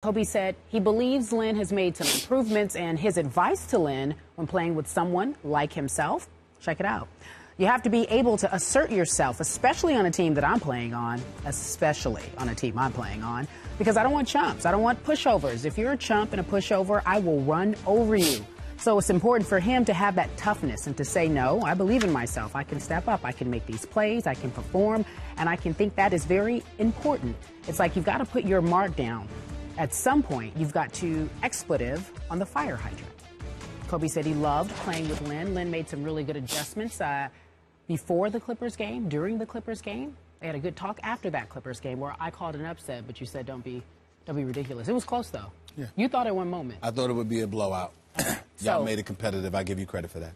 Kobe said he believes Lynn has made some improvements, and his advice to Lynn when playing with someone like himself, check it out. You have to be able to assert yourself, especially on a team that I'm playing on, because I don't want chumps. I don't want pushovers. If you're a chump and a pushover, I will run over you. So it's important for him to have that toughness and to say, no, I believe in myself. I can step up. I can make these plays. I can perform. And I can think that is very important. It's like you've got to put your mark down. At some point, you've got to expletive on the fire hydrant. Kobe said he loved playing with Lynn. Lynn made some really good adjustments before the Clippers game, during the Clippers game. They had a good talk after that Clippers game where I called an upset, but you said don't be ridiculous. It was close, though. Yeah. You thought at one moment. I thought it would be a blowout. Y'all made it competitive. I give you credit for that.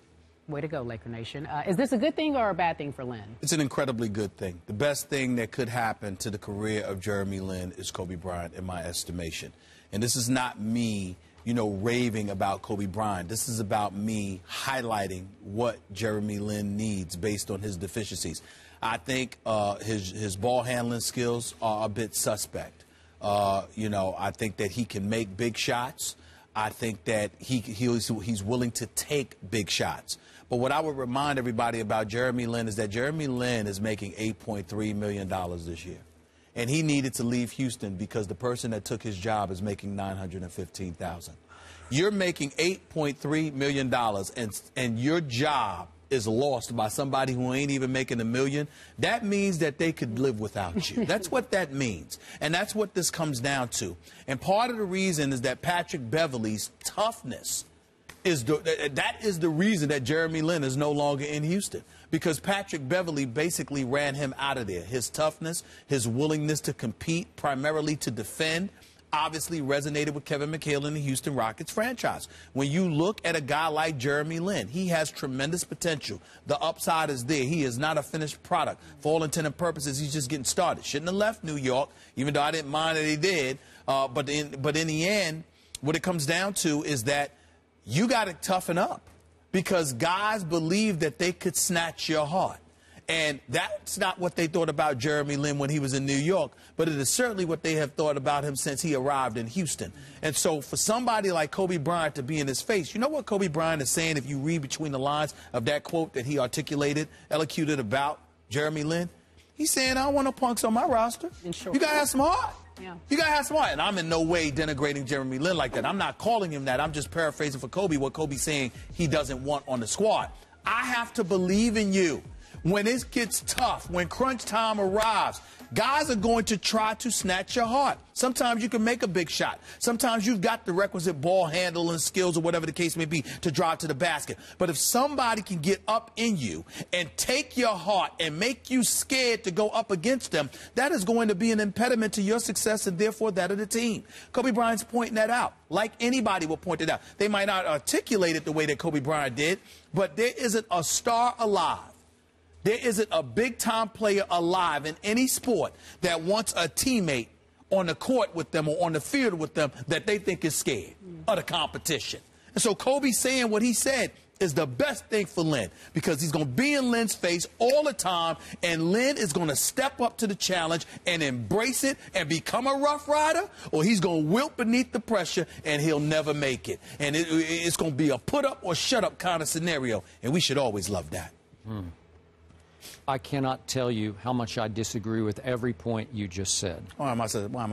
Way to go, Laker Nation. Is this a good thing or a bad thing for Lynn? It's an incredibly good thing. The best thing that could happen to the career of Jeremy Lin is Kobe Bryant, in my estimation. And this is not me, raving about Kobe Bryant. This is about me highlighting what Jeremy Lin needs based on his deficiencies. I think his ball handling skills are a bit suspect. I think that he can make big shots. I think that he's willing to take big shots. But what I would remind everybody about Jeremy Lin is that Jeremy Lin is making $8.3 million this year. And he needed to leave Houston because the person that took his job is making $915,000. You're making $8.3 million and your job is lost by somebody who ain't even making $1 million. That means that they could live without you. That's what that means. And that's what this comes down to. And part of the reason is that Patrick Beverley's toughness that is the reason that Jeremy Lin is no longer in Houston, because Patrick Beverley basically ran him out of there. His toughness, his willingness to compete, primarily to defend, obviously resonated with Kevin McHale in the Houston Rockets franchise. When you look at a guy like Jeremy Lin, he has tremendous potential. The upside is there. He is not a finished product. For all intent and purposes, he's just getting started. Shouldn't have left New York, even though I didn't mind that he did. But in the end, what it comes down to is that you got to toughen up, because guys believe that they could snatch your heart. And that's not what they thought about Jeremy Lin when he was in New York, but it is certainly what they have thought about him since he arrived in Houston. And so for somebody like Kobe Bryant to be in his face, you know what Kobe Bryant is saying if you read between the lines of that quote that he elocuted about Jeremy Lin? He's saying, I don't want no punks on my roster. You got to have some heart. Yeah. You got to have some heart. And I'm in no way denigrating Jeremy Lin like that. I'm not calling him that. I'm just paraphrasing for Kobe what Kobe's saying he doesn't want on the squad. I have to believe in you. When it gets tough, when crunch time arrives, guys are going to try to snatch your heart. Sometimes you can make a big shot. Sometimes you've got the requisite ball handling skills or whatever the case may be to drive to the basket. But if somebody can get up in you and take your heart and make you scared to go up against them, that is going to be an impediment to your success and therefore that of the team. Kobe Bryant's pointing that out, like anybody will point it out. They might not articulate it the way that Kobe Bryant did, but there isn't a star alive. There isn't a big-time player alive in any sport that wants a teammate on the court with them or on the field with them that they think is scared of the competition. And so Kobe saying what he said is the best thing for Lin, because he's going to be in Lin's face all the time, and Lin is going to step up to the challenge and embrace it and become a Rough Rider, or he's going to wilt beneath the pressure and he'll never make it. And it's going to be a put-up or shut-up kind of scenario, and we should always love that. I cannot tell you how much I disagree with every point you just said. Why am I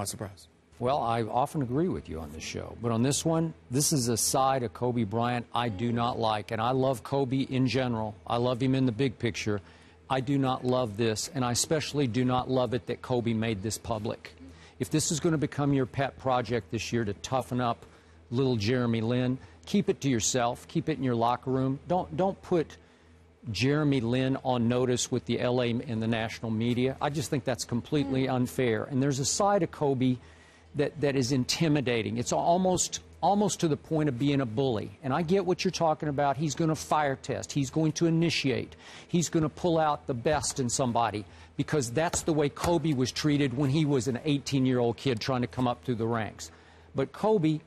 surprised? Well, I often agree with you on this show. But on this one, this is a side of Kobe Bryant I do not like. And I love Kobe in general. I love him in the big picture. I do not love this. And I especially do not love it that Kobe made this public. If this is going to become your pet project this year to toughen up little Jeremy Lin, keep it to yourself. Keep it in your locker room. Don't put Jeremy Lin on notice with the LA and the national media. I just think that's completely unfair. And there's a side of Kobe that is intimidating. It's almost to the point of being a bully. And I get what you're talking about. He's going to fire test. He's going to initiate. He's going to pull out the best in somebody, because that's the way Kobe was treated when he was an 18-year-old kid trying to come up through the ranks. But Kobe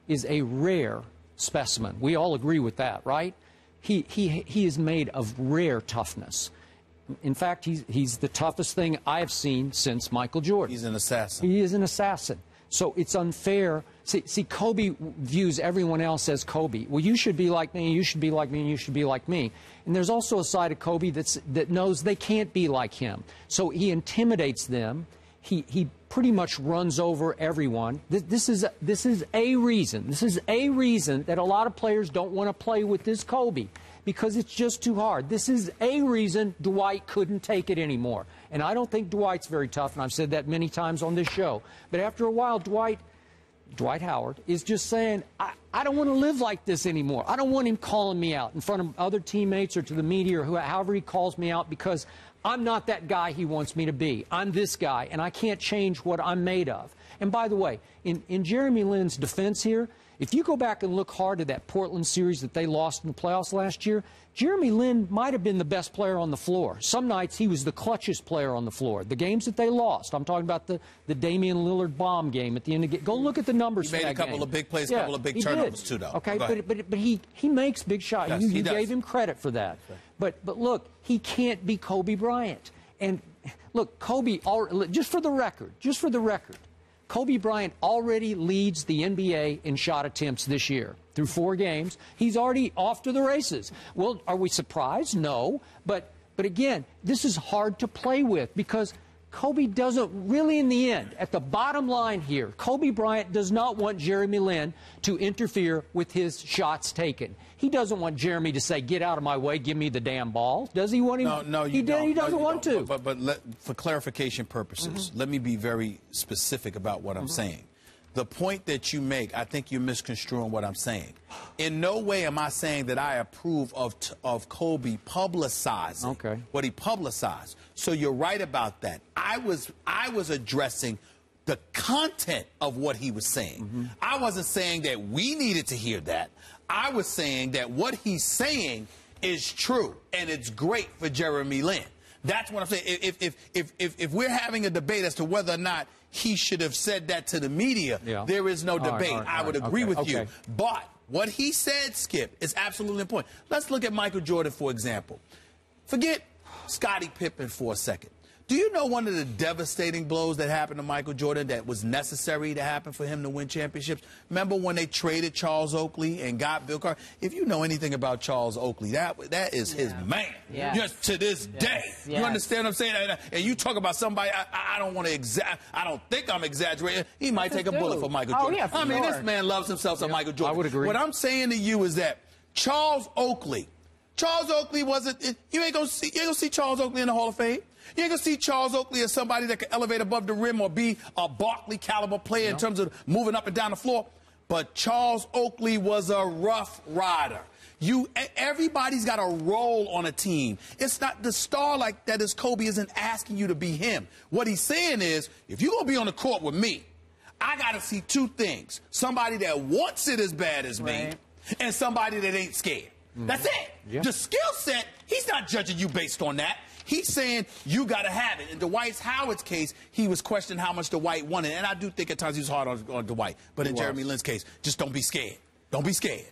is a rare specimen. We all agree with that, right? He is made of rare toughness. In fact, he's the toughest thing I've seen since Michael Jordan. He's an assassin. He is an assassin. So it's unfair. See, Kobe views everyone else as Kobe. Well, you should be like me, you should be like me, and you should be like me. And there's also a side of Kobe that knows they can't be like him. So he intimidates them. He pretty much runs over everyone. This is a reason. This is a reason that a lot of players don't want to play with this Kobe, because it's just too hard. This is a reason Dwight couldn't take it anymore. And I don't think Dwight's very tough, and I've said that many times on this show. But after a while, Dwight Howard is just saying, I don't want to live like this anymore. I don't want him calling me out in front of other teammates or to the media or however he calls me out, because I'm not that guy he wants me to be. I'm this guy, and I can't change what I'm made of. And by the way, in Jeremy Lin's defense here, if you go back and look hard at that Portland series that they lost in the playoffs last year, Jeremy Lin might have been the best player on the floor. Some nights he was the clutchest player on the floor. The games that they lost, I'm talking about the Damian Lillard bomb game at the end of the game. Go look at the numbers for that game. He made a couple of big plays, a couple of big turnovers too, though. Okay, but he makes big shots. Yes, you gave him credit for that. But look, he can't be Kobe Bryant. And look, Kobe, just for the record, Kobe Bryant already leads the NBA in shot attempts this year. Through 4 games, he's already off to the races. Well, are we surprised? No. But again, this is hard to play with, because Kobe doesn't really, in the end, at the bottom line here, Kobe Bryant does not want Jeremy Lin to interfere with his shots taken. He doesn't want Jeremy to say, get out of my way, give me the damn ball. Does he want him? No, he doesn't want to. But for clarification purposes, let me be very specific about what I'm saying. The point that you make, I think you're misconstruing what I'm saying. In no way am I saying that I approve of Kobe publicizing what he publicized. So you're right about that. I was addressing the content of what he was saying. I wasn't saying that we needed to hear that. I was saying that what he's saying is true, and it's great for Jeremy Lin. That's what I'm saying. If we're having a debate as to whether or not he should have said that to the media, there is no debate. I would agree with you. But what he said, Skip, is absolutely important. Let's look at Michael Jordan, for example. Forget Scottie Pippen for a second. Do you know one of the devastating blows that happened to Michael Jordan that was necessary to happen for him to win championships? Remember when they traded Charles Oakley and got Bill Carter? If you know anything about Charles Oakley, that is his man. Just to this day. You understand what I'm saying? And you talk about somebody, I don't want to I don't think I'm exaggerating. He might take a bullet for Michael Jordan. Yeah, I mean, this man loves himself some Michael Jordan. I would agree. What I'm saying to you is that Charles Oakley wasn't, you ain't gonna see Charles Oakley in the Hall of Fame. You ain't going to see Charles Oakley as somebody that can elevate above the rim or be a Barkley caliber player in terms of moving up and down the floor. But Charles Oakley was a rough rider. Everybody's got a role on a team. It's not the star like that is Kobe isn't asking you to be him. What he's saying is, if you're going to be on the court with me, I got to see 2 things. Somebody that wants it as bad as me and somebody that ain't scared. That's it. The skill set, he's not judging you based on that. He's saying you got to have it. In Dwight Howard's case, he was questioning how much Dwight wanted. And I do think at times he was hard on Dwight. But in Jeremy Lin's case, just don't be scared. Don't be scared.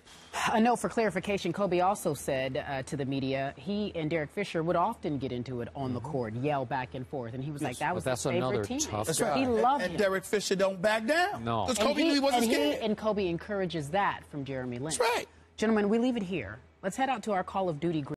A note for clarification, Kobe also said to the media, he and Derek Fisher would often get into it on the court, yell back and forth. And he was like, that was his favorite teammate. That's right. He loved him. And Derek Fisher don't back down. No. Because Kobe knew he wasn't scared. And Kobe encourages that from Jeremy Lin. That's right. Gentlemen, we leave it here. Let's head out to our Call of Duty group.